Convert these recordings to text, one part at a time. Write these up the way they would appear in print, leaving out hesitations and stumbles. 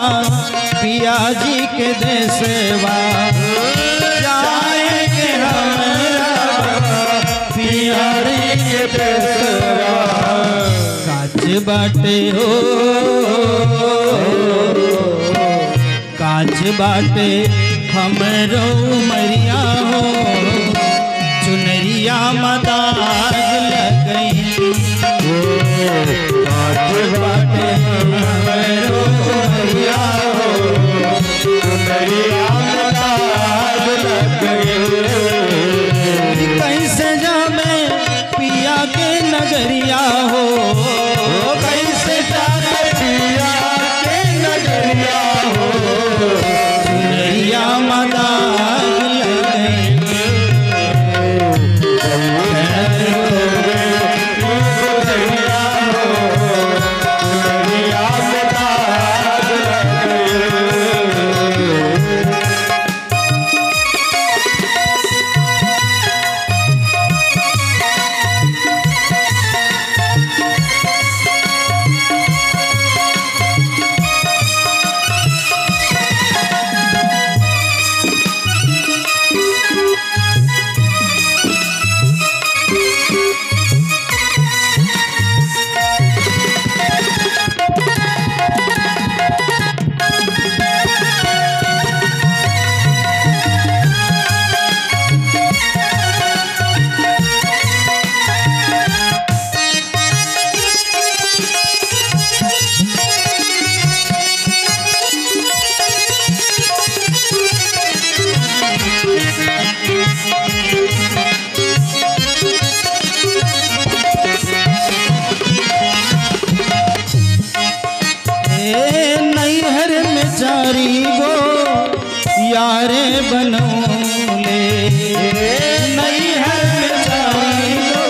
पिया जी के देशवा जाएंगे हमरा पिया जी के देशवा। काच बाटे हो काच बाटे हमरो मरिया हो चुनरिया मदार लगई। काच बाटे हमरो मरिया हो चुनरिया मदार लगई। कैसे जामे पिया के नगरिया हो कैसे जामे पिया के नगरिया हो चुनरिया मदार लगई। नैहर में चारी गो यारे बनौले नैहर में चारी गो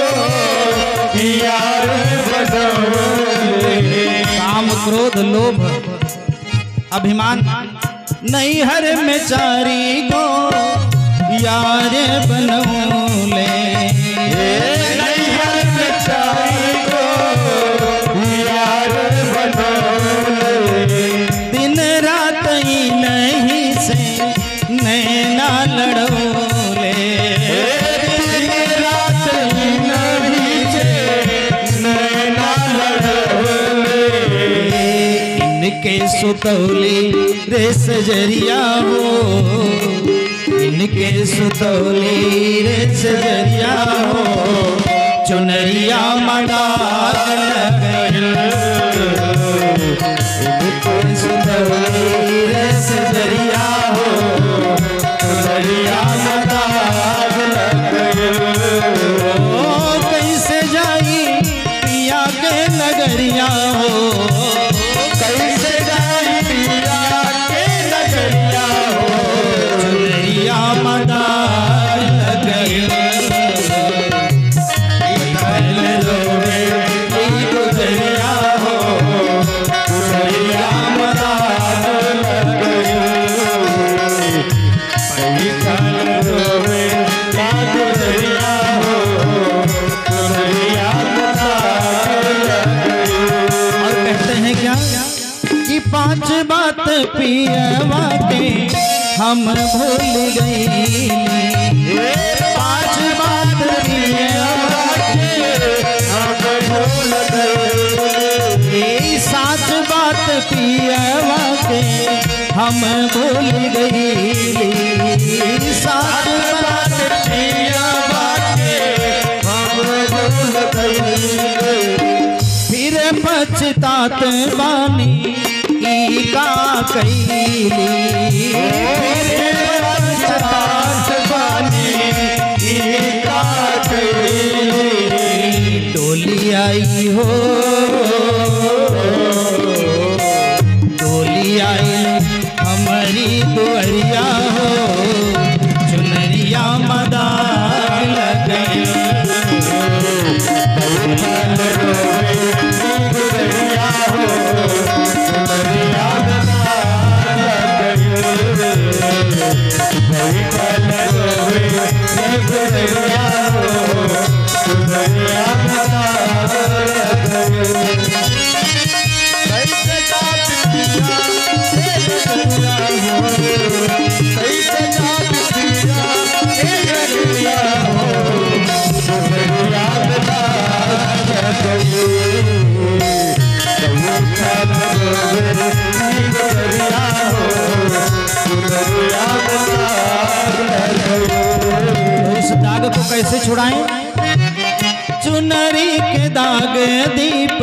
यारे बनौले। काम क्रोध लोभ अभिमान नैहर में चारी गो यारे बनौले नैहर में चारी गो यारे बनौले। दिन रात ही नहीं से नैना लड़ोले दिन रात ही नहीं से नैना लड़ोले। इनके सुतौली रे सजरिया हो इनके सुतौली रे सजरिया हो चुनरिया मदार लगई। सुतौली रे सजरिया हो चुनरिया मदार लगई। कैसे जाई पिया के नगरिया हो कैसे जाई पिया के नगरिया हो चुनरिया मदार लगई। गुजरिया हो चुनरिया मदार लगई। गुजरिया हो चुनरिया मदार लगई। और कहते हैं क्या कि पांच बात पियवा के हम भूल गई। पांच बात पियवा के हम भूल गई। सात बात पियवा के हम भूल गई। सात बात पियवा के हम भूल गई। फिर पछतात बानी ई का कैली। फिर पछतात बानी ई का कैली। डोली आई हो डोली आई हमारी दुअरिया हो चुनरिया मदार लगई। गुजरिया हो चुनरिया मदार लगई। गुजरिया हो चुनरिया मदार लगई। कैसे छुड़ाएं? चुनरी के दाग दीप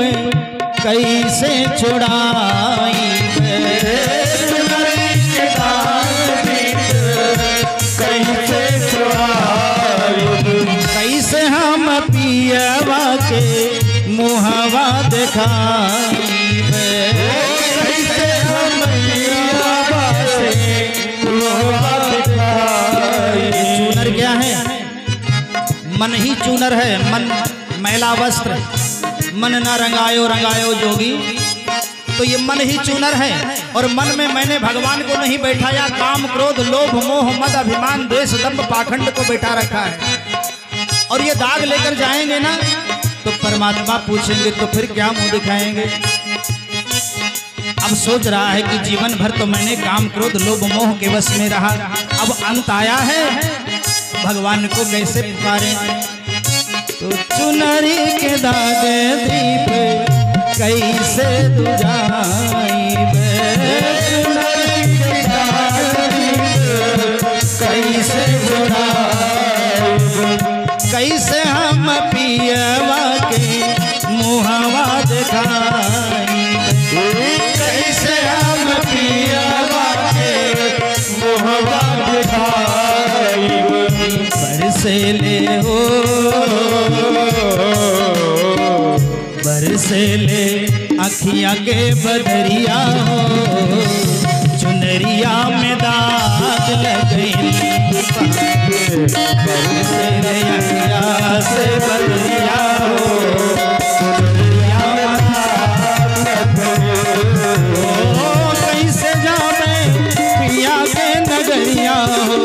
कैसे छुड़ाई, चुनरी के दाग दीप कैसे छुड़ाई, कैसे हम पियवा के मुहवा दिखाई, कैसे हम पियवा से मुहवा दिखाई। चूनर क्या है? मन ही चूनर है। मन मैला वस्त्र, मन न रंगायो रंगायो जोगी। तो ये मन ही चूनर है और मन में मैंने भगवान को नहीं बैठाया, काम क्रोध लोभ मोह मद अभिमान द्वेष दंभ पाखंड को बैठा रखा है। और ये दाग लेकर जाएंगे ना तो परमात्मा पूछेंगे तो फिर क्या मुंह दिखाएंगे? अब सोच रहा है कि जीवन भर तो मैंने काम क्रोध लोभ मोह के वश में रहा, अब अंत आया है, भगवान को कैसे पुकारें? तो चुनरी के दाग दीप कैसे बुझाई, चुनरी के दाग दीप कैसे बुझाई, कैसे हम पियवा के मुहवा दिखाई, कैसे हम पियवा के मुहवा दिखाई। बरसे ले हो बरसे ले अखियाँ के बदरिया हो, चुनरिया में दाग लग गई, बरसे ले अखियाँ से बदरिया हो, चुनरिया में दाग लग गई। कैसे जावे पिया के नगरिया हो,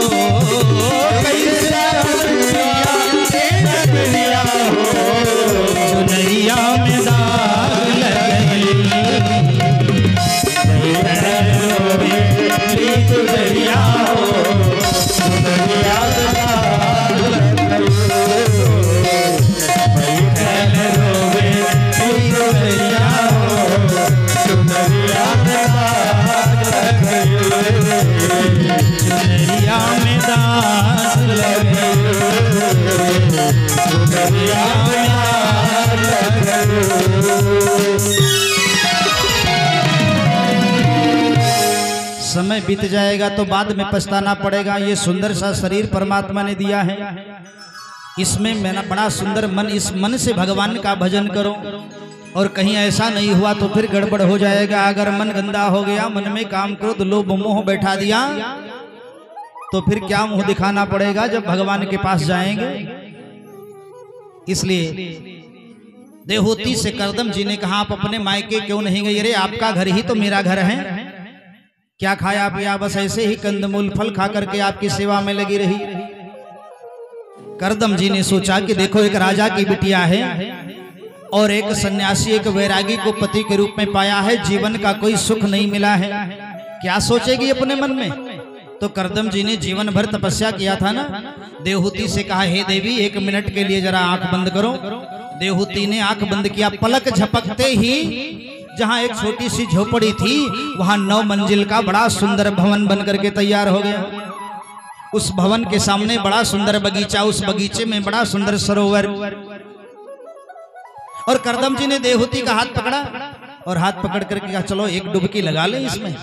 कैसे पिया के नगरिया हो, चुनरिया में दाग लग गई, चुनरिया हो, चुनरिया में दाग लग गई, चुनरिया हो, चुनरिया में दाग लग गई, चुनरिया में दाग लग गई, चुनरिया में दाग लग गई। समय बीत जाएगा तो बाद में पछताना पड़ेगा। ये सुंदर सा शरीर परमात्मा ने दिया है, इसमें मेरा बड़ा सुंदर मन, इस मन से भगवान का भजन करो। और कहीं ऐसा नहीं हुआ तो फिर गड़बड़ हो जाएगा। अगर मन गंदा हो गया, मन में काम क्रोध लोभ मोह बैठा दिया तो फिर क्या मुंह दिखाना पड़ेगा जब भगवान के पास जाएंगे। इसलिए देवहूति से करदम जी ने कहा, आप अपने मायके क्यों नहीं गई? अरे आपका घर ही तो मेरा घर है, क्या खाया पिया? बस ऐसे ही कंदमूल फल खा करके आपकी सेवा में लगी रही। करदम जी ने सोचा कि देखो, एक राजा की बिटिया है और एक सन्यासी, एक वैरागी को पति के रूप में पाया है, जीवन का कोई सुख नहीं मिला है, क्या सोचेगी अपने मन में? तो करदम जी ने जीवन भर तपस्या किया था ना। देवहूति से कहा, हे देवी, 1 मिनट के लिए जरा आंख बंद करो। देवहूति ने आंख बंद किया, पलक झपकते ही जहां एक छोटी सी झोपड़ी थी वहां 9 मंजिल का बड़ा सुंदर भवन बन करके तैयार हो गया। उस भवन के सामने बड़ा सुंदर बगीचा, उस बगीचे में बड़ा सुंदर सरोवर। और करदम जी ने देवहूति का हाथ पकड़ा और हाथ पकड़ करके कहा, चलो एक डुबकी लगा ले इसमें।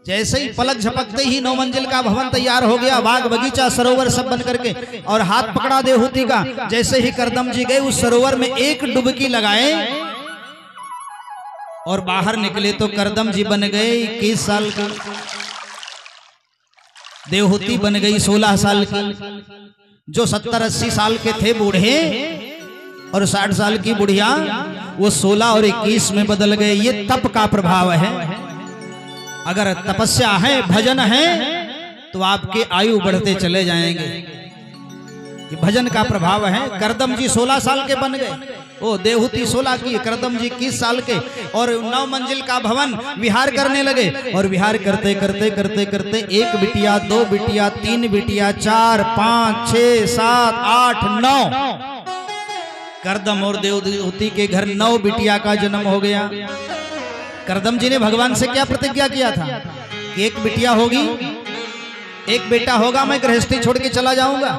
जैसे ही पलक झपकते ही 9 मंजिल का भवन तैयार हो गया, बाग बगीचा सरोवर सब बन करके। और हाथ पकड़ा देवहूति का, जैसे ही करदम जी गए उस सरोवर में एक डुबकी लगाए और बाहर निकले तो करदम जी बन गए 21 साल का, देवहूति बन गई 16 साल की। जो 70-80 साल के थे बूढ़े और 60 साल की बुढ़िया, वो 16 और 21 में बदल गए। ये तप का प्रभाव है। अगर तपस्या है, भजन है, तो आपके आयु बढ़ते चले जाएंगे। ये भजन का प्रभाव है। करदम जी 16 साल के बन गए, ओ देवहूति 16 की, करदम जी 21 साल के। और 9 मंजिल का भवन विहार करने लगे। और विहार करते करते करते करते 1 बिटिया, 2 बिटिया, 3 बिटिया, 4, 5, 6, 7, 8, 9, करदम और देवहूति के घर 9 बिटिया का जन्म हो गया। करदम जी ने भगवान से क्या प्रतिज्ञा किया था कि 1 बिटिया होगी, 1 बेटा होगा, मैं गृहस्थी छोड़ के चला जाऊंगा।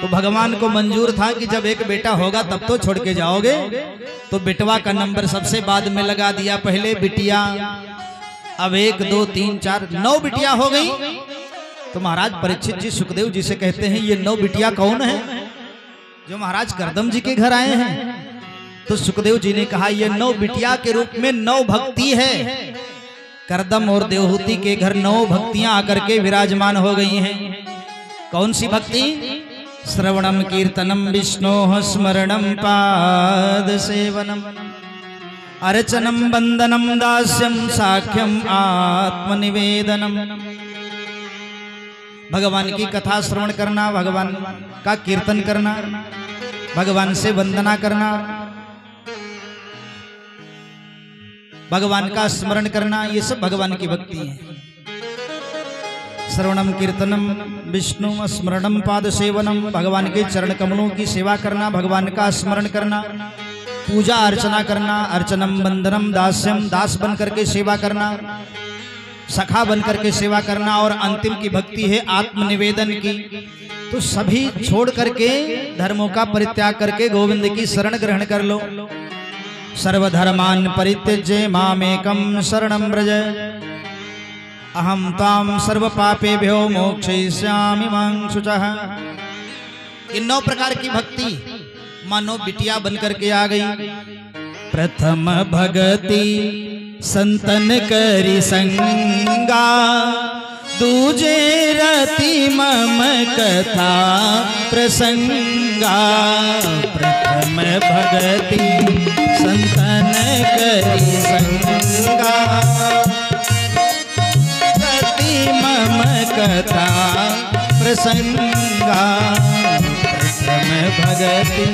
तो भगवान को मंजूर था कि जब एक बेटा होगा तब तो छोड़ के जाओगे, तो बेटवा का नंबर सबसे बाद में लगा दिया। पहले बिटिया, अब 1 2 3 4 9 बिटिया हो गई। तो महाराज परीक्षित जी सुखदेव जी से कहते हैं ये 9 बिटिया कौन है जो महाराज करदम जी के घर आए हैं? तो सुखदेव जी ने कहा ये 9 बिटिया के रूप में 9 भक्ति है। करदम और देवहूति के घर 9 भक्तियां आकर के विराजमान हो गई हैं। कौन सी भक्ति? श्रवणम कीर्तनम विष्णोः स्मरणम पाद सेवनम अर्चनम वंदनम दास्यम साख्यम आत्मनिवेदनम। भगवान की कथा श्रवण करना, भगवान का कीर्तन करना, भगवान से वंदना करना, भगवान का स्मरण करना, ये सब भगवान की भक्ति है। श्रवणम कीर्तनम विष्णु स्मरणम पाद सेवनम, भगवान के चरण कमलों की सेवा करना, भगवान का स्मरण करना, पूजा अर्चना करना, अर्चनम वंदनम दास्यम, दास बन करके सेवा करना, सखा बन करके सेवा करना, और अंतिम की भक्ति है आत्मनिवेदन की। तो सभी छोड़ करके धर्मों का परित्याग करके गोविंद की शरण ग्रहण कर लो। सर्वधर्मान परित्यज्य मामेकं शरणं व्रज अहम ताम सर्व पापेभ्यो मोक्षयिष्यामि मां शुचः। इन 9 प्रकार की भक्ति मानो बिटिया बन करके आ गई। प्रथम भगति संतन करी संगा, दूजे रति मम कथा प्रसंगा। प्रथम भगति संतन करी संगा, रति मम कथा प्रसंगा। प्रथम भगति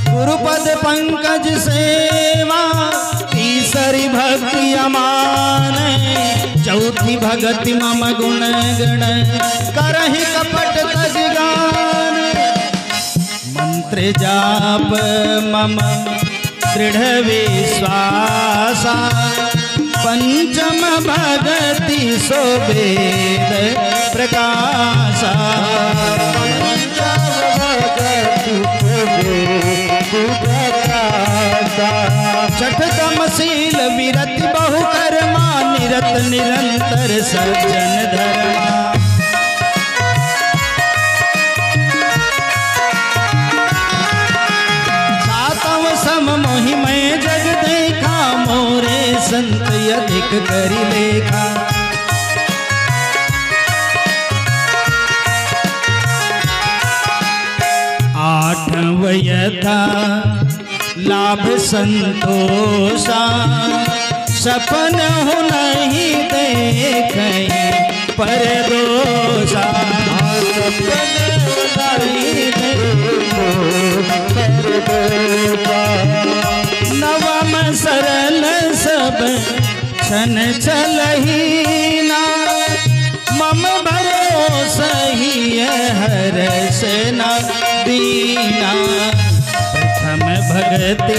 गुरुपद पंकज सेवा, तीसरी भक्ति अमान। चौथी भगति मम गुण गण, करहि कपट तज गान। मंत्र जाप मम दृढ़ विश्वासा, पंचम भगति सो वेद प्रकाशा। छठ तमशील विरति बहु कर्मा, निरत निरंतर सज्जन धर्मा। सातव सम मोहि मैं जग देखा, मोरे संत अधिक करि लेखा। आठव यथा लाभ संतोषा, सपन हो नहीं देखई पर दोषा। सपन नहीं देखो पर दोषा। नवम सरल सब छन चलही ना, मम भरोसा ही हर सेना दीना। प्रथम भगति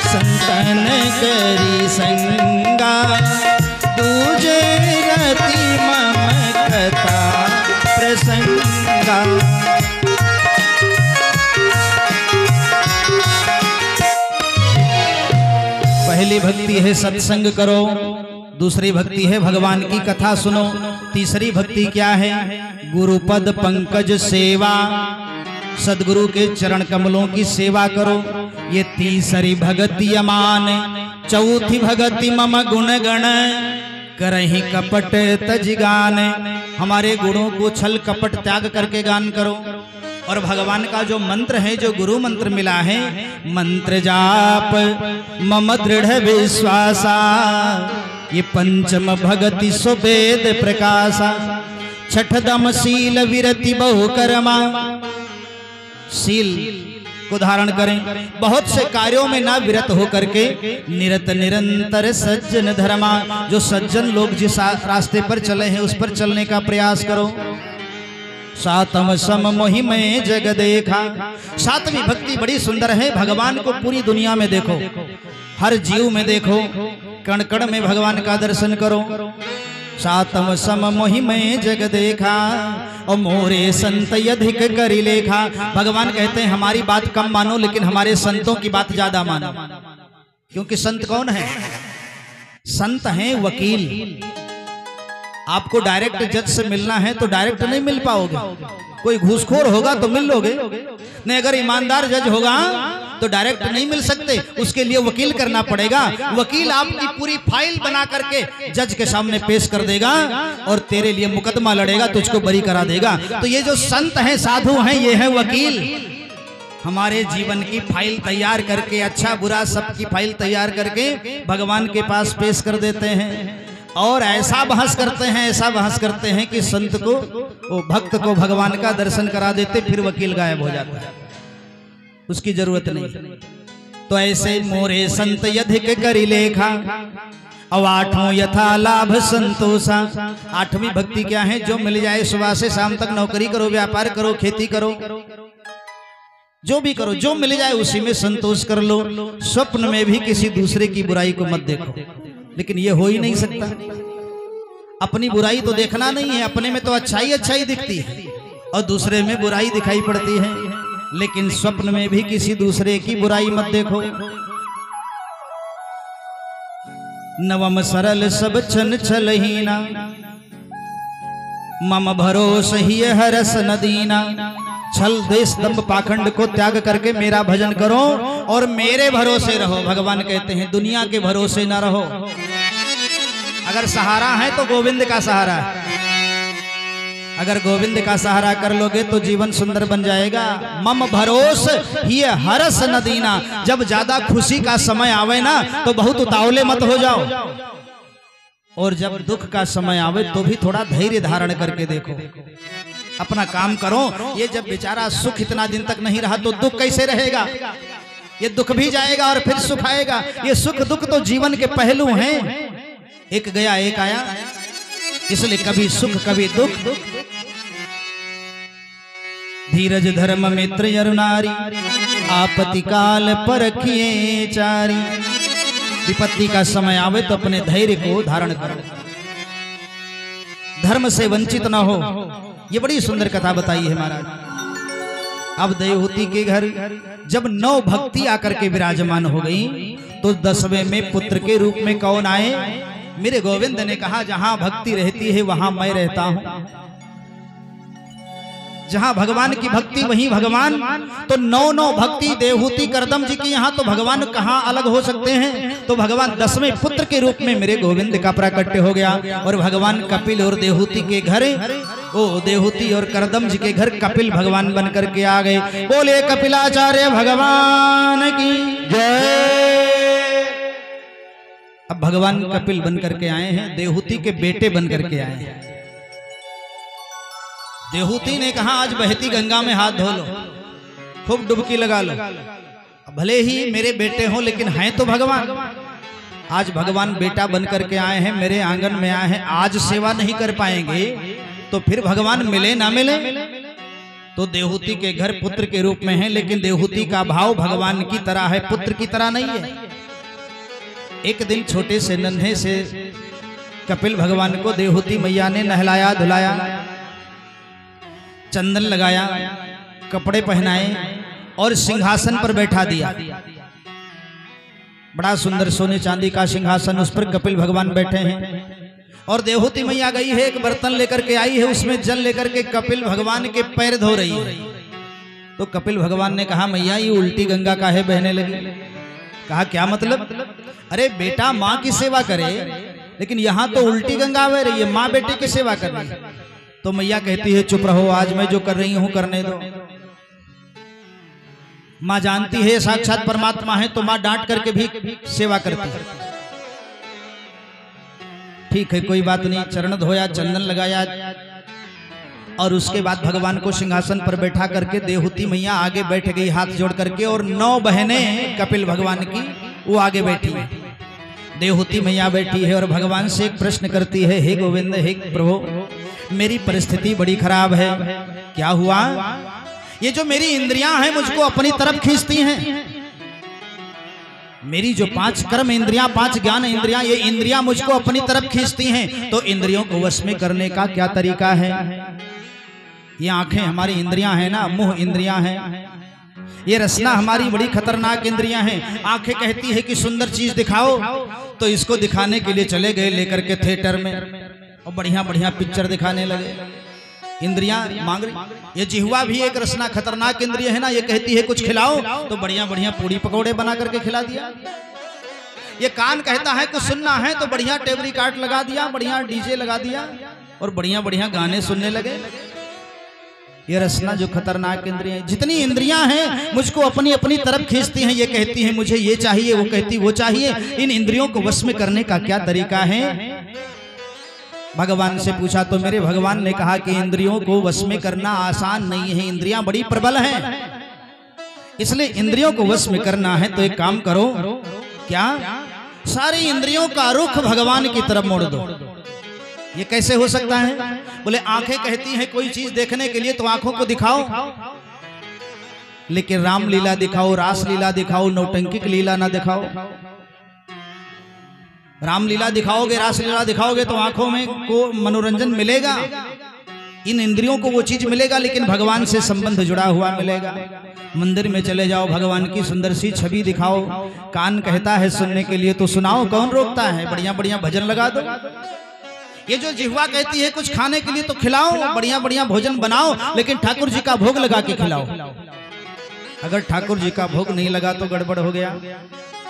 संतन करी संगा, दूजे रति मम कथा प्रसंगा। पहली भक्ति है सत्संग करो, दूसरी भक्ति है भगवान की कथा सुनो, तीसरी भक्ति क्या है? गुरुपद पंकज सेवा, सदगुरु के चरण कमलों की सेवा करो। ये तीसरी भगति अमान। चौथी भगति मम गुण गण, करहि कपट तज गान। हमारे गुणों को छल कपट त्याग करके गान करो। और भगवान का जो मंत्र है, जो गुरु मंत्र मिला है, मंत्र जाप मम दृढ़ विश्वासा। ये पंचम भगति सो वेद प्रकाशा। छठदम शील विरति बहु कर्मा। शील को धारण करें, बहुत से कार्यों में ना विरत हो करके निरत निरंतर सज्जन धर्मा। जो सज्जन लोग जिस रास्ते पर चले हैं उस पर चलने का प्रयास करो। सातम सम मोहि में जग देखा। सातवीं भक्ति बड़ी सुंदर है। भगवान को पूरी दुनिया में देखो, हर जीव में देखो, कण कण में भगवान का दर्शन करो। सातम सम मोहि में जग देखा और मोरे संत अधिक करी लेखा। भगवान कहते हैं हमारी बात कम मानो, लेकिन हमारे संतों की बात ज्यादा मानो। क्योंकि संत कौन है? संत हैं वकील। आपको डायरेक्ट जज से मिलना है तो डायरेक्ट नहीं मिल पाओगे, कोई घूसखोर होगा तो मिल लोगे, नहीं अगर ईमानदार जज होगा तो डायरेक्ट नहीं मिल सकते, उसके लिए वकील करना पड़ेगा। वकील आपकी पूरी फाइल बना करके जज के सामने पेश कर देगा और तेरे लिए मुकदमा लड़ेगा, तुझको बरी करा देगा। तो ये जो संत हैं, साधु हैं, ये है वकील। हमारे जीवन की फाइल तैयार करके, अच्छा बुरा सबकी फाइल तैयार करके भगवान के पास पेश कर देते हैं और ऐसा बहस करते हैं, ऐसा बहस करते हैं कि संत को, वो भक्त को भगवान का दर्शन करा देते, फिर वकील गायब हो जाता है, उसकी जरूरत नहीं। तो ऐसे मोरे संत अधिक करी लेखा अब आठों यथा लाभ संतोषा। आठवीं भक्ति क्या है? जो मिल जाए, सुबह से शाम तक नौकरी करो, व्यापार करो, खेती करो, जो भी करो, जो मिल जाए उसी में संतोष कर लो। स्वप्न में भी किसी दूसरे की बुराई को मत देखो। लेकिन ये हो ही नहीं सकता, अपनी बुराई तो देखना नहीं है, अपने में तो अच्छाई अच्छाई दिखती है और दूसरे में बुराई दिखाई पड़ती है। लेकिन स्वप्न में भी किसी दूसरे की बुराई मत देखो। नवम सरल सब छन छलहीना मम भरोस ही हरस नदीना। छल देश दंभ पाखंड को त्याग करके मेरा भजन करो और मेरे भरोसे रहो। भगवान कहते हैं दुनिया के भरोसे ना रहो। अगर सहारा है तो गोविंद का सहारा है। अगर गोविंद का सहारा कर लोगे तो जीवन सुंदर बन जाएगा। मम भरोस ही हरस नदीना। जब ज्यादा खुशी का समय आवे ना तो बहुत उतावले मत हो जाओ, और जब दुख का समय आवे तो भी थोड़ा धैर्य धारण करके देखो, अपना काम करो। ये जब बेचारा सुख इतना दिन तक नहीं रहा तो दुख कैसे रहेगा? ये दुख भी जाएगा और फिर सुख आएगा। ये सुख दुख तो जीवन के पहलू हैं, एक गया एक आया, इसलिए कभी सुख कभी दुख। धीरज धर्म मित्र अरुणारी आपत्ति काल परखिए चारी। विपत्ति का समय आवे तो अपने धैर्य को धारण करो, धर्म से वंचित ना हो। ये बड़ी सुंदर कथा बताई है महाराज। अब देवहूति के घर जब 9 भक्ति आकर के विराजमान हो गई तो 10वें में पुत्र के रूप में कौन आए? मेरे गोविंद ने कहा जहां भक्ति रहती है वहां मैं रहता हूं। जहां भगवान की भक्ति वहीं भगवान। तो 9 भक्ति देवहूति करदम जी की, यहाँ तो भगवान कहाँ अलग हो सकते हैं? तो भगवान 10वें पुत्र के रूप में मेरे गोविंद का प्राकट्य हो गया और भगवान कपिल और देवहूति के घर, ओ देवहूति और करदम जी के घर कपिल भगवान बन करके आ गए। बोले कपिलाचार्य भगवान की जय। अब भगवान कपिल बन करके आए हैं, देवहूति के बेटे बन करके आए हैं। देवहूति ने कहा आज बहती गंगा में हाथ धो लो, खूब डुबकी लगा लो। भले ही मेरे बेटे हो लेकिन हैं तो भगवान। आज भगवान बेटा बन करके आए हैं, मेरे आंगन में आए हैं। आज सेवा नहीं कर पाएंगे तो फिर भगवान मिले ना मिले। तो देवहूति के घर पुत्र के रूप में है, लेकिन देवहूति का भाव भगवान की तरह है, पुत्र की तरह नहीं है। एक दिन छोटे से नन्हे से कपिल भगवान को देवहूति मैया ने नहलाया धुलाया, चंदन लगाया, कपड़े पहनाए और सिंहासन पर बैठा दिया। बड़ा सुंदर सोने चांदी का सिंहासन, उस पर कपिल भगवान बैठे हैं। और देवहूति मैया गई है, एक बर्तन लेकर के आई है, उसमें जल लेकर के कपिल भगवान के पैर धो रही है। तो कपिल भगवान ने कहा मैया ये उल्टी गंगा काहे बहने लगी? कहा क्या मतलब? अरे बेटा माँ की सेवा करे, लेकिन यहाँ तो उल्टी गंगा बह रही है, माँ बेटे की सेवा कर रही है। तो मैया कहती है चुप रहो, आज मैं जो कर रही हूं करने दो। माँ जानती है साक्षात परमात्मा है तो माँ डांट करके भी सेवा करती है। ठीक है कोई बात नहीं। चरण धोया, चंदन लगाया और उसके बाद भगवान को सिंहासन पर बैठा करके देवहूति मैया आगे बैठ गई हाथ जोड़ करके, और 9 बहनें कपिल भगवान की वो आगे बैठी है। देवहूति मैया बैठी है और भगवान से एक प्रश्न करती है, हे गोविंद, हे प्रभु, मेरी परिस्थिति बड़ी खराब है, क्या हुआ? ये जो मेरी इंद्रियां हैं मुझको अपनी तरफ खींचती हैं। मेरी जो 5 कर्म इंद्रियां, 5 ज्ञान इंद्रियां, ये इंद्रियां मुझको अपनी तरफ खींचती हैं, तो इंद्रियों को वश में करने का क्या तरीका है? ये आंखें हमारी इंद्रियां हैं ना, मुंह इंद्रियां हैं। ये रसना हमारी बड़ी खतरनाक इंद्रियां हैं। आंखें कहती है कि सुंदर चीज दिखाओ, तो इसको दिखाने के लिए चले गए लेकर के थिएटर में और बढ़िया बढ़िया पिक्चर दिखाने लगे। इंद्रियां मांग रही। ये जिह्वा भी एक रसना खतरनाक इंद्रिय है ना, ये कहती है कुछ खिलाओ, तो बढ़िया बढ़िया पूड़ी पकौड़े बना करके खिला दिया। ये कान कहता है कुछ सुनना है, तो बढ़िया टेप रिकॉर्ड लगा दिया, बढ़िया डीजे लगा दिया और बढ़िया बढ़िया गाने सुनने लगे। ये रसना जो खतरनाक इंद्रियां, जितनी इंद्रियां हैं मुझको अपनी अपनी तरफ खींचती हैं। ये कहती हैं मुझे ये चाहिए, वो कहती वो चाहिए। इन इंद्रियों को वश में करने का क्या तरीका है? भगवान से पूछा तो मेरे भगवान ने कहा कि इंद्रियों को वश में करना आसान नहीं है, इंद्रियां बड़ी प्रबल हैं। इसलिए इंद्रियों को वश में करना है तो एक काम करो, क्या? सारी इंद्रियों का रुख भगवान की तरफ मोड़ दो। ये कैसे हो सकता है? बोले आंखें कहती हैं कोई चीज देखने के लिए तो आंखों को दिखाओ, लेकिन रामलीला दिखाओ, रासलीला दिखाओ, नौटंकिक लीला ना दिखाओ। रामलीला दिखाओगे, रासलीला दिखाओगे तो आंखों में को मनोरंजन मिलेगा, इन इंद्रियों को वो चीज मिलेगा, लेकिन भगवान से संबंध जुड़ा हुआ मिलेगा। मंदिर में चले जाओ, भगवान की सुंदर सी छवि दिखाओ। कान कहता है सुनने के लिए तो सुनाओ, कौन रोकता है? बढ़िया बढ़िया भजन लगा दो। ये जो जिह्वा कहती है कुछ खाने के लिए तो खिलाओ, बढ़िया बढ़िया भोजन बनाओ, लेकिन ठाकुर जी का भोग लगा के खिलाओ। अगर ठाकुर जी का भोग नहीं लगा तो गड़बड़ हो गया।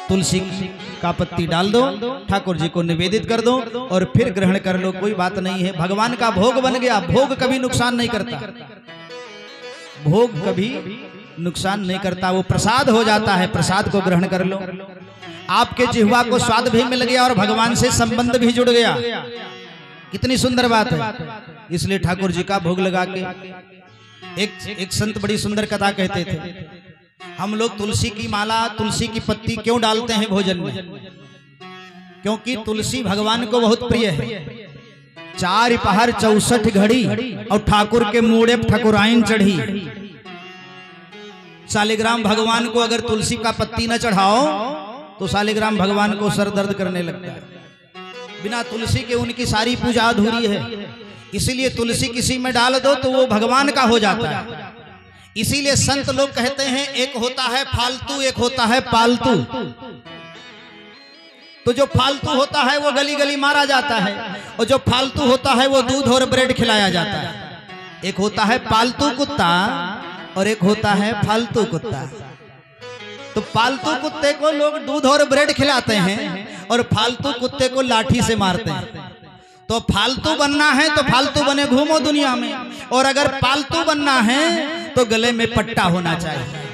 तुलसी का पत्ती डाल दो, ठाकुर जी को निवेदित कर दो और फिर ग्रहण कर लो, कोई बात नहीं है। भगवान का भोग बन गया। भोग कभी नुकसान नहीं करता, भोग कभी नुकसान नहीं करता, वो प्रसाद हो जाता है। प्रसाद को ग्रहण कर लो। आपके जिह्वा को स्वाद भी मिल गया और भगवान से संबंध भी जुड़ गया। कितनी सुंदर बात है। इसलिए ठाकुर जी का भोग लगा के एक संत बड़ी सुंदर कथा कहते थे, हम लोग तुलसी की माला, तुलसी की पत्ती क्यों डालते हैं भोजन में? क्योंकि तुलसी भगवान को बहुत प्रिय है। 4 पहर 64 घड़ी और ठाकुर के मूड़े ठकुराइन चढ़ी। शालिग्राम भगवान को अगर तुलसी का पत्ती न चढ़ाओ तो शालिग्राम भगवान को सर दर्द करने लगता है। बिना तुलसी के उनकी सारी पूजा अधूरी है। इसीलिए तुलसी किसी में डाल दो तो वो भगवान का हो जाता है। इसीलिए संत लोग कहते हैं एक होता है फालतू, एक होता है पालतू। तो जो फालतू होता है वो गली गली मारा जाता है, और जो फालतू होता है वो दूध और ब्रेड खिलाया जाता है। एक होता है पालतू कुत्ता और एक होता है फालतू कुत्ता। तो पालतू कुत्ते को लोग दूध और ब्रेड खिलाते हैं और फालतू कुत्ते को लाठी से मारते हैं। तो फालतू बनना है तो फालतू बने घूमो दुनिया में, और अगर पालतू बनना है तो गले में पट्टा होना चाहिए।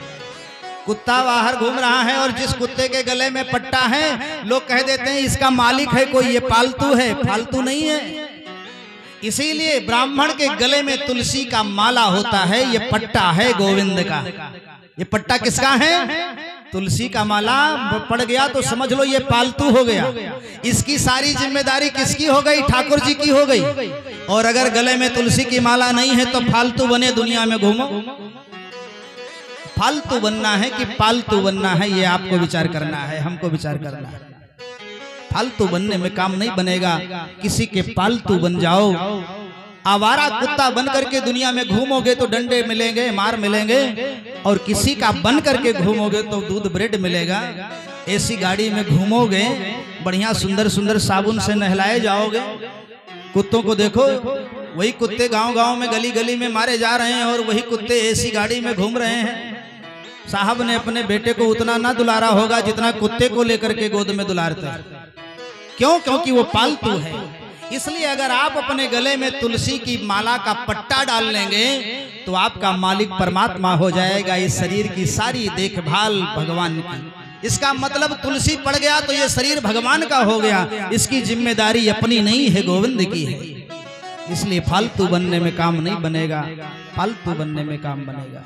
कुत्ता बाहर घूम रहा है और जिस कुत्ते के गले में पट्टा है लोग कह देते हैं इसका मालिक है कोई, ये पालतू है। फालतू नहीं है। इसीलिए ब्राह्मण के गले में तुलसी का माला होता है, ये पट्टा है गोविंद का। ये पट्टा किसका है? तुलसी का माला पड़ गया तो समझ लो ये पालतू हो गया। इसकी सारी जिम्मेदारी किसकी हो गई? ठाकुर जी की हो गई। और अगर गले में तुलसी की माला नहीं है तो फालतू बने दुनिया में घूमो। फालतू बनना है कि पालतू बनना है, ये आपको विचार करना है, हमको विचार करना है। फालतू बनने में काम नहीं बनेगा। किसी के पालतू बन जाओ, आवारा कुत्ता बन करके दुनिया में घूमोगे तो डंडे मिलेंगे, मार मिलेंगे, और किसी का बन करके घूमोगे तो दूध ब्रेड मिलेगा। ऐसी गाड़ी में घूमोगे, बढ़िया सुंदर सुंदर साबुन से नहलाए जाओगे। कुत्तों को देखो, वही कुत्ते गांव गांव में गली गली में मारे जा रहे हैं और वही कुत्ते ऐसी गाड़ी में घूम रहे हैं। साहब ने अपने बेटे को उतना ना दुलारा होगा जितना कुत्ते को लेकर के गोद में दुलारते हैं। क्यों? क्योंकि वो पालतू है। इसलिए अगर आप अपने गले में तुलसी की माला का पट्टा डाल लेंगे तो आपका मालिक परमात्मा हो जाएगा। इस शरीर की सारी देखभाल भगवान की। इसका मतलब तुलसी पड़ गया तो ये शरीर भगवान का हो गया। इसकी जिम्मेदारी अपनी नहीं है, गोविंद की है। इसलिए फालतू बनने में काम नहीं बनेगा, फालतू बनने में काम बनेगा।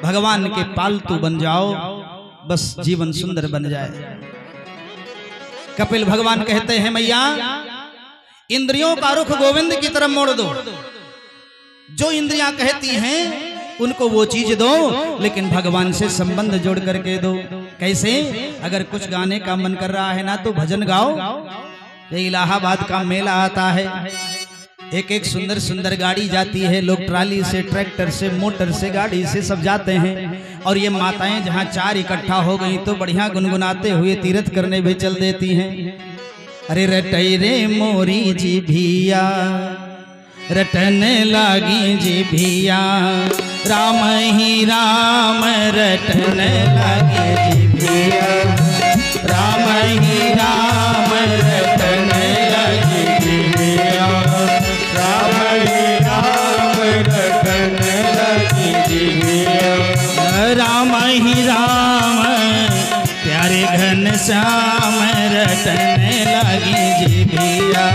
भगवान के पालतू बन जाओ, बस जीवन सुंदर बन जाए। कपिल भगवान कहते हैं मैया इंद्रियों का रुख गोविंद की तरफ मोड़ दो। जो इंद्रियां कहती हैं उनको वो चीज दो, लेकिन भगवान से संबंध जोड़ करके दो। कैसे? अगर कुछ गाने का मन कर रहा है ना तो भजन गाओ। ये इलाहाबाद का मेला आता है, एक एक सुंदर सुंदर गाड़ी जाती है, लोग ट्राली से, ट्रैक्टर से, मोटर से, गाड़ी से सब जाते हैं। और ये माताएं जहाँ चार इकट्ठा हो गई तो बढ़िया गुनगुनाते हुए तीर्थ करने भी चल देती हैं। अरे रटई रे मोरी जी भिया, रटने लागी जी भिया, राम ही राम रटने लागी जी भिया, राम ही राम रटने लागी जी भिया, राम ही राम रटने लगी जी भिया, राम ही राम प्यारे घन श्याम रटने लगी जी भिया,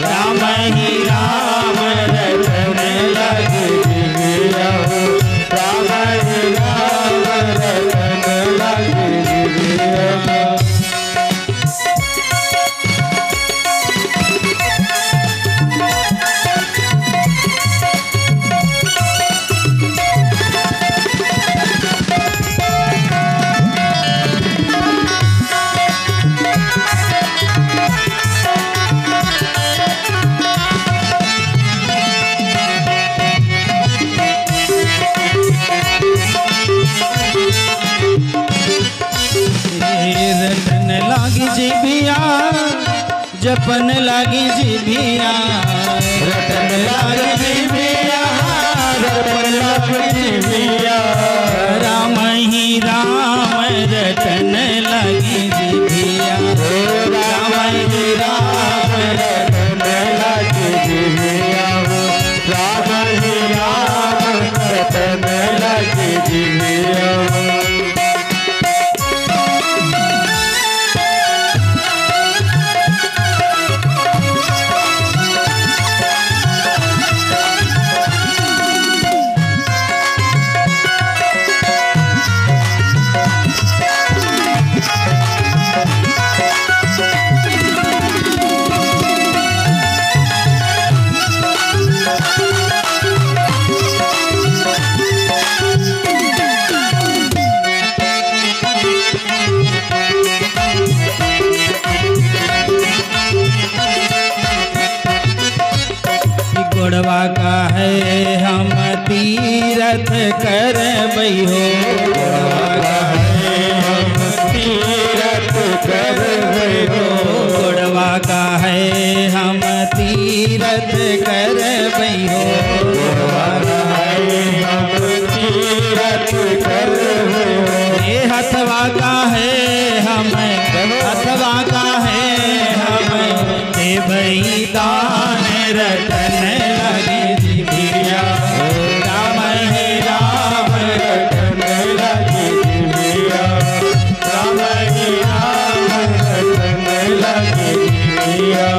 राम ही राम रटने लगी जी भिया, राम ही राम रटने लगी जी भिया। रटन लागी जी भिया, जपन लागी जी भिया, रटन लागी जी भिया, रटन लागी जी भिया, राम ही राम रटन लागी जी भिया, राम ही राम रटने लगी जी भिया, राम ही राम रटने लगी जी भिया। गोड़वा का है हम तीरथ कर हो, गोड़वा का है हम तीरथ कर हो, गोड़वा का है हम तीरथ कर हो, गोड़वा का है हम तीरथ कर हो, ये हथवा का है हम, हथवा का है हम देवई दान रटन लगी जी भिया, राम ही राम रटने लगी जी भिया, राम ही राम रटने लगी जी भिया।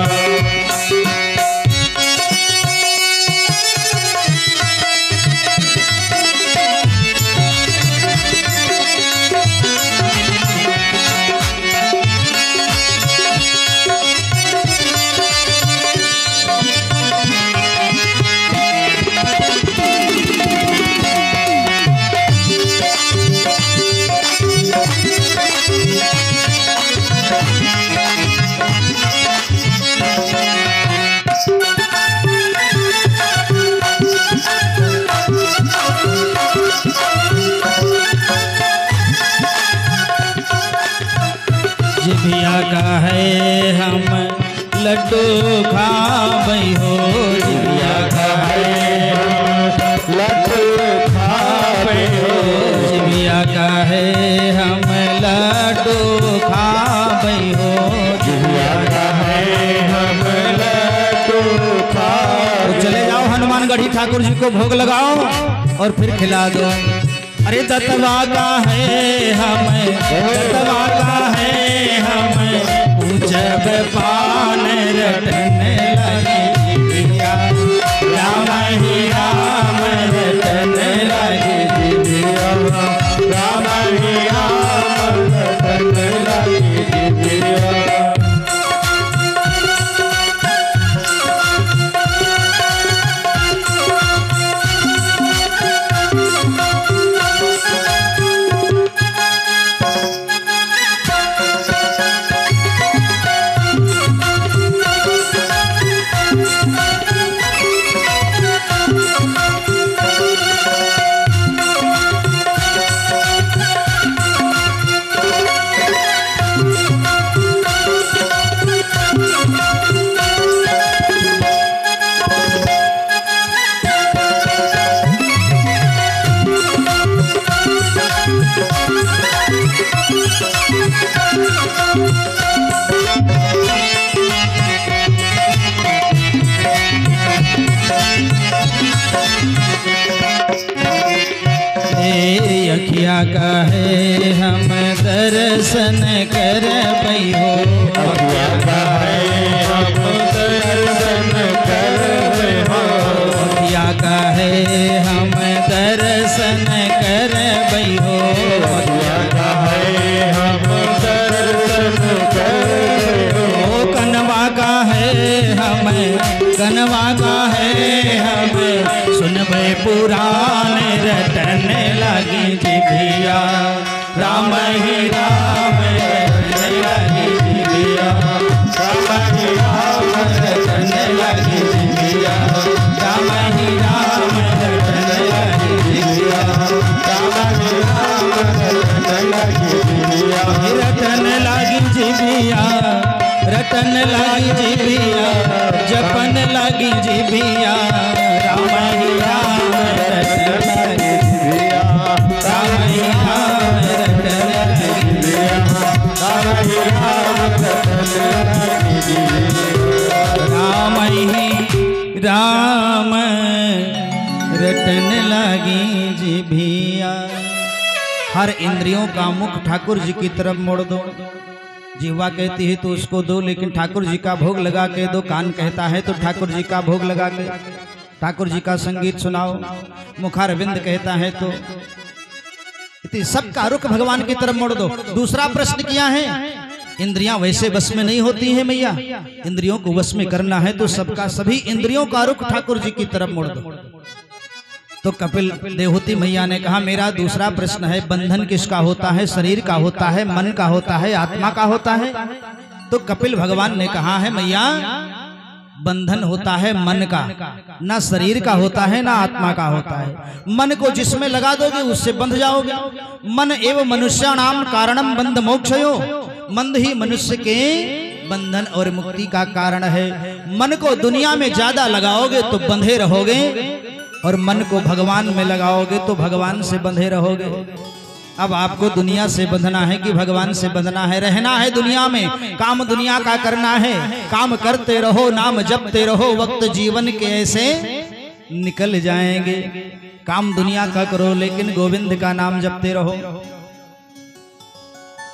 जिभिया का है हम लड्डू खाबई हो, जिभिया का है हम लड्डू खावे हो, जिभिया का है हम लड्डू खाबई हो, जिभिया का है हम लड्डू खावे। तो चले जाओ हनुमानगढ़ी ठाकुर जी को भोग लगाओ और फिर खिला दो। अरे दत्तवा का है हम, दत्तवा का है हम पूजब पान रटन लगी जी भिया, राम ही राम रटन लगी जी भिया, राम ही राम रटने लगी जी भिया। ए अखिया कहे हम दर्शन कर हो, अखिया कहे हम दर्शन कर हो, अखिया कहे हम दर्शन कर हो, अखिया कहे हम दर्शन कर हो, कनवा का है हमें, कनवा का है हमें, सुनबे पुराण रटन लगी जिभिया, राम ही राम रटन लगी जिभिया, राम ही राम रटन लगी जिभिया, राम ही राम रटन लगी जिभिया, राम ही राम रटन लगी जिभिया, रटन लगी जिभिया, रटन लगी जिभिया, जपन लगी जिभिया, राम ही राम रटन लगी जिभिया, राम ही राम रटन लगी जिभिया, राम ही राम रटन लगी जिभिया, राम ही राम रटन लगी जिभिया। हर इंद्रियों का मुख ठाकुर जी की तरफ मोड़ दो। जीवा कहती है तो उसको दो, लेकिन ठाकुर जी का भोग लगा के दो। कान कहता है तो ठाकुर जी का भोग लगा के ठाकुर जी का संगीत सुनाओ। मुखारविंद कहता है तो सबका रुख भगवान की तरफ मोड़ दो। दूसरा प्रश्न किया है, इंद्रियां वैसे बस में नहीं होती है मैया, इंद्रियों को वश में करना है तो सबका सभी इंद्रियों का रुख ठाकुर जी की तरफ मोड़ दो। तो कपिल देवहूति मैया ने कहा, मेरा दूसरा प्रश्न है, बंधन किसका होता है? शरीर का होता है, मन का होता है, आत्मा का होता है? तो कपिल भगवान ने कहा है, मैया बंधन होता है मन का, ना शरीर का होता है ना आत्मा का होता है। मन को जिसमें लगा दोगे उससे बंध जाओगे। मन एवं मनुष्याणाम कारणम बंध मोक्षयो, मन ही मनुष्य के बंधन और मुक्ति का कारण है। मन को दुनिया में ज्यादा लगाओगे तो बंधे रहोगे, और मन को भगवान में लगाओगे तो भगवान से बंधे रहोगे। अब आपको दुनिया से बंधना है कि भगवान से बंधना है? रहना है दुनिया में, काम दुनिया का करना है, काम करते रहो, नाम जपते रहो, वक्त जीवन के ऐसे निकल जाएंगे। काम दुनिया का करो लेकिन गोविंद का नाम जपते रहो।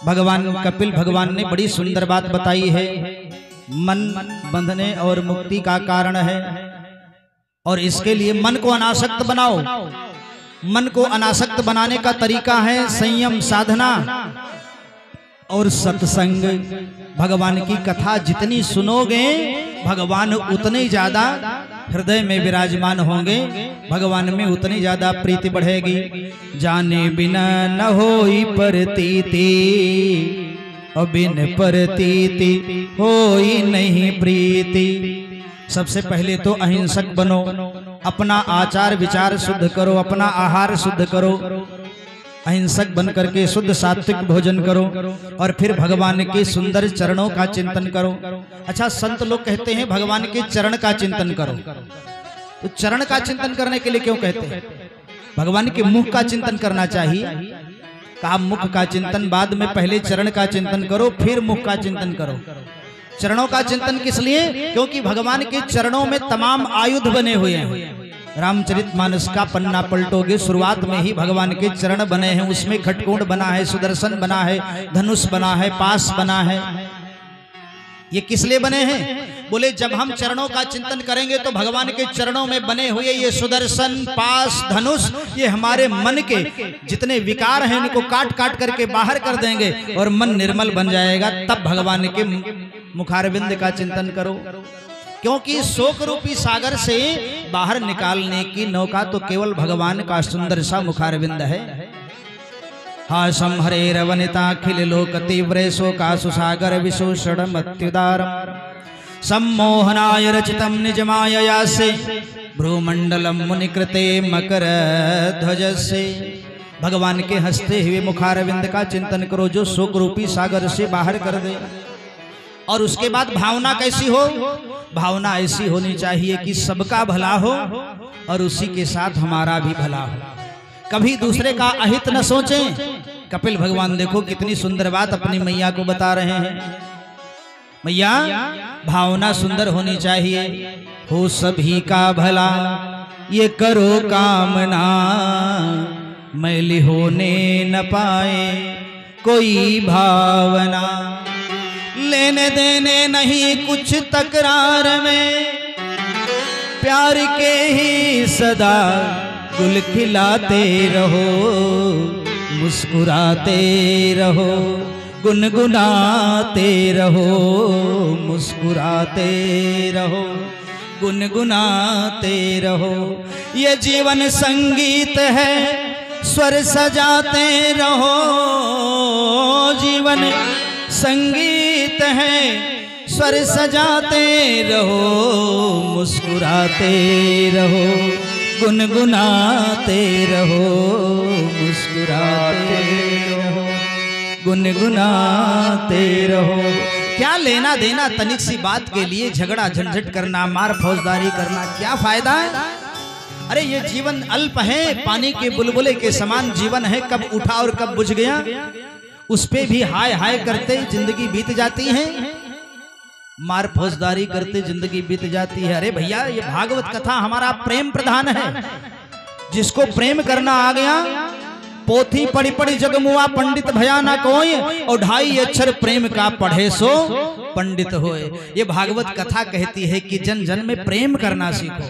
भगवान कपिल भगवान ने बड़ी सुंदर बात बताई है, मन बंधने और मुक्ति का कारण है, और इसके लिए मन को अनासक्त बनाओ। मन को अनासक्त बनाने का तरीका है संयम, साधना और सत्संग। भगवान की कथा जितनी सुनोगे भगवान उतने ज्यादा हृदय में विराजमान होंगे, भगवान में उतनी ज्यादा प्रीति बढ़ेगी। जाने बिना न होई प्रतीति, और बिन प्रतीति होई नहीं प्रीति। सबसे पहले तो अहिंसक बनो, अपना आचार विचार शुद्ध करो, अपना आहार शुद्ध करो, अहिंसक बन करके शुद्ध सात्विक भोजन करो, और फिर भगवान के सुंदर चरणों का चिंतन करो। अच्छा, संत लोग कहते हैं भगवान के चरण का चिंतन करो, तो चरण का चिंतन करने के लिए क्यों कहते हैं? भगवान के मुख का चिंतन करना चाहिए। कहा मुख का चिंतन बाद में, पहले चरण का चिंतन करो फिर मुख का चिंतन करो। चरणों का चिंतन किस लिए? क्योंकि भगवान के चरणों में तमाम आयुध बने हुए हैं। रामचरितमानस का पन्ना पलटोगे, शुरुआत में ही भगवान के चरण बने हैं, उसमें खटकोण बना है, सुदर्शन बना है, धनुष बना है, पास बना है। ये किस लिए बने हैं? बोले जब हम चरणों का चिंतन करेंगे तो भगवान के चरणों में बने हुए ये सुदर्शन, पास, धनुष, ये हमारे मन के जितने विकार हैं इनको काट काट करके बाहर कर देंगे और मन निर्मल बन जाएगा। तब भगवान के मुखारविंद का चिंतन करो, क्योंकि शोक रूपी सागर से बाहर निकालने की नौका तो केवल भगवान का सुंदर सा मुखारविंद है। हासम हरे रवनिताखिल लोक तीव्रे शोकासु सागर विशोषणम अत्युदारम सम्मोहनाय रचितम निज मायया से भ्रूमंडलम मुनिकृते मकर ध्वज से। भगवान के हंसते हुए मुखारविंद का चिंतन करो जो शोक रूपी सागर से बाहर कर दे। और उसके बाद भावना कैसी हो? भावना ऐसी होनी चाहिए कि सबका भला हो और उसी के साथ हमारा भी भला हो, कभी दूसरे का अहित न सोचें। कपिल भगवान देखो कितनी सुंदर बात अपनी मैया को बता रहे हैं। मैया भावना सुंदर होनी चाहिए, हो सभी का भला ये करो कामना, मैली होने न पाए कोई भावना, लेने देने नहीं कुछ तकरार में, प्यार के ही सदा गुल खिलाते रहो, मुस्कुराते रहो, गुनगुनाते रहो, मुस्कुराते रहो, गुनगुनाते रहो। ये जीवन संगीत है, स्वर सजाते रहो, जीवन संगीत है, स्वर सजाते रहो, मुस्कुराते रहो, गुनगुनाते रहो, मुस्कुराते रहो, गुनगुनाते रहो। क्या लेना देना तनिक सी बात के लिए झगड़ा झंझट करना, मार फौजदारी करना, क्या फायदा है? अरे ये जीवन अल्प है, पानी के बुलबुले के समान जीवन है, कब उठा और कब बुझ गया, उस पे भी हाय हाय करते जिंदगी बीत जाती है, मार फौजदारी करते जिंदगी बीत जाती है। अरे भैया ये भागवत कथा हमारा प्रेम प्रधान है, जिसको प्रेम करना आ गया, पोथी पढ़ी पढ़ी जगमुआ पंडित भया ना कोई, और 2.5 अक्षर प्रेम का पढ़े सो पंडित होए। ये भागवत कथा कहती है कि जन जन में प्रेम करना सीखो,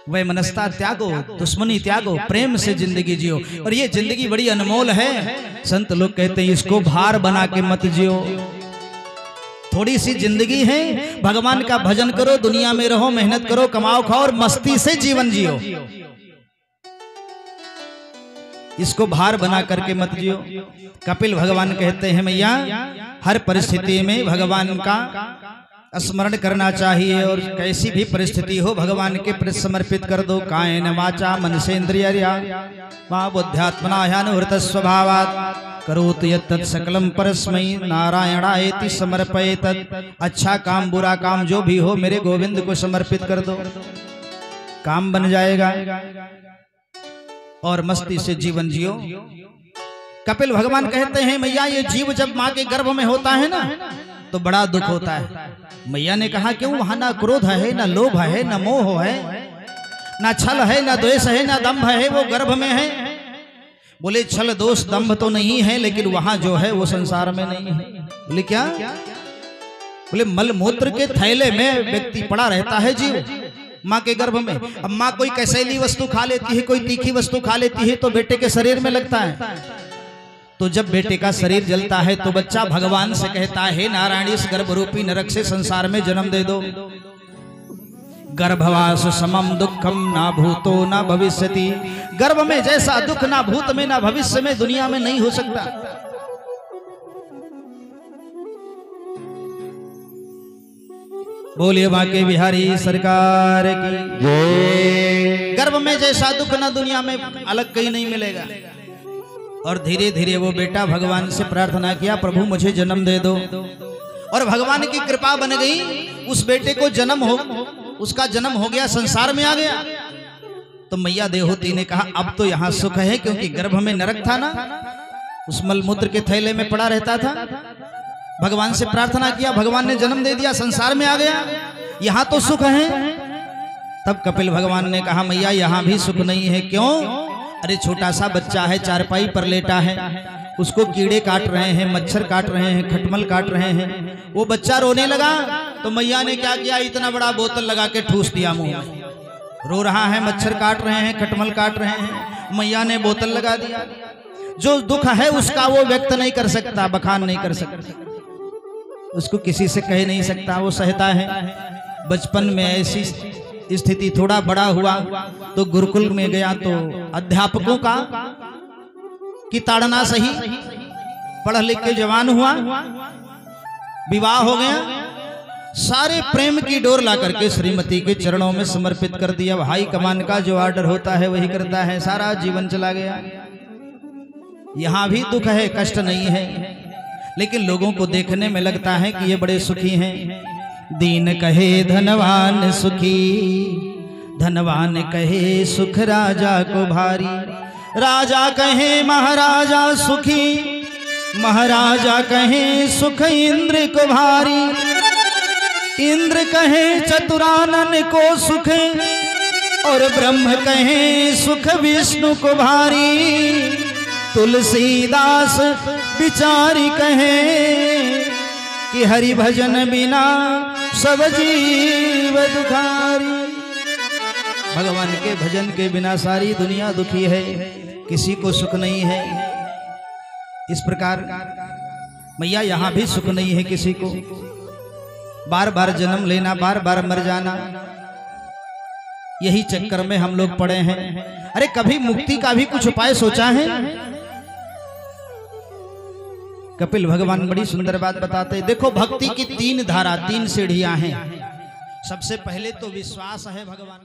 वह मनस्ता त्यागो, दुश्मनी त्यागो, प्रेम से जिंदगी जियो। और ये जिंदगी बड़ी अनमोल है, संत लोग कहते हैं इसको भार बना के मत जियो। थोड़ी सी जिंदगी है, भगवान का भजन करो, दुनिया में रहो, मेहनत करो, कमाओ खाओ और मस्ती से जीवन जियो, इसको भार बना करके मत जियो। कपिल भगवान कहते हैं मैया हर परिस्थिति में भगवान का स्मरण करना चाहिए, और कैसी भी परिस्थिति हो भगवान के प्रति समर्पित कर दो। कायेन वाचा मनसेन्द्रियर्या वा बुद्ध्यात्मना ह्यानुहृत स्वभावात् करोतु यत्तत् सकलम परस्मै नारायणायेति समर्पयेतत्। अच्छा काम बुरा काम जो भी हो मेरे गोविंद को समर्पित कर दो, काम बन जाएगा और मस्ती से जीवन जियो। कपिल भगवान कहते हैं मैया ये जीव जब माँ के गर्भ में होता है ना तो बड़ा दुख होता है। मैया ने कहा क्यों? वहां ना क्रोध है, ना लोभ है, ना मोह है, ना छल है, ना द्वेष है, ना दंभ है, वो गर्भ में है। बोले छल दोष दंभ तो नहीं है, लेकिन वहां जो है वो संसार में नहीं है। बोले क्या? बोले मल मूत्र के थैले में व्यक्ति पड़ा रहता है जीव माँ के गर्भ में। अब माँ कोई कसैली वस्तु खा लेती है, कोई तीखी वस्तु खा लेती है तो बेटे के शरीर में लगता है। तो जब बेटे का शरीर जलता है तो बच्चा भगवान से कहता है नारायण इस गर्भ रूपी नरक से संसार में जन्म दे दो। गर्भवास समम दुखम ना भूतो ना भविष्यति। गर्भ में जैसा दुख ना भूत में ना भविष्य में दुनिया में नहीं हो सकता। बोलिए बांके बिहारी सरकार की। गर्भ में जैसा दुख ना दुनिया में अलग कहीं नहीं मिलेगा। और धीरे धीरे वो बेटा भगवान से प्रार्थना किया प्रभु मुझे जन्म दे दो, और भगवान की कृपा बन गई। उस बेटे को उसका जन्म हो गया, संसार में आ गया। तो मैया देवहूति ने कहा अब तो यहाँ सुख है, क्योंकि गर्भ में नरक था ना, उस मलमूत्र के थैले में पड़ा रहता था। भगवान से प्रार्थना किया, भगवान ने जन्म दे दिया, संसार में आ गया, यहाँ तो सुख है। तब कपिल भगवान ने कहा मैया यहाँ भी सुख नहीं है। क्यों? अरे छोटा सा बच्चा है, चारपाई पर लेटा है, उसको कीड़े काट रहे हैं, मच्छर काट रहे हैं, खटमल काट रहे हैं। वो बच्चा रोने लगा तो मैया ने क्या किया, इतना बड़ा बोतल लगा के ठूस दिया मुंह में। रो रहा है, मच्छर काट रहे हैं, खटमल काट रहे हैं, मैया ने बोतल लगा दिया। जो दुख है उसका वो व्यक्त नहीं कर सकता, बखान नहीं कर सकता, उसको किसी से कह नहीं सकता, वो सहता है। बचपन में ऐसी स्थिति, थोड़ा बड़ा हुआ तो गुरुकुल में गया तो अध्यापकों का की ताड़ना सही, पढ़ लिख के जवान हुआ, विवाह हो गया, सारे प्रेम की डोर ला करके श्रीमती के चरणों में समर्पित कर दिया। हाई कमान का जो ऑर्डर होता है वही करता है, सारा जीवन चला गया। यहाँ भी दुख है, कष्ट नहीं है, लेकिन लोगों को देखने में लगता है कि ये बड़े सुखी हैं। दीन कहे धनवान सुखी, धनवान कहे सुख राजा को भारी, राजा कहे महाराजा सुखी, महाराजा कहे सुख इंद्र को भारी, इंद्र कहे चतुरानन को सुख, और ब्रह्म कहें सुख विष्णु को भारी, तुलसीदास विचारी कहें कि हरि भजन बिना सब जीव दुखारी। भगवान के भजन के बिना सारी दुनिया दुखी है, किसी को सुख नहीं है। इस प्रकार मैया यहाँ भी सुख नहीं है किसी को, बार बार जन्म लेना, बार बार मर जाना, यही चक्कर में हम लोग पड़े हैं। अरे कभी मुक्ति का भी कुछ उपाय सोचा है? कपिल भगवान बड़ी सुंदर बात बताते हैं। देखो भक्ति की तीन धारा, तीन सीढ़ियां हैं। सबसे पहले तो विश्वास है भगवान।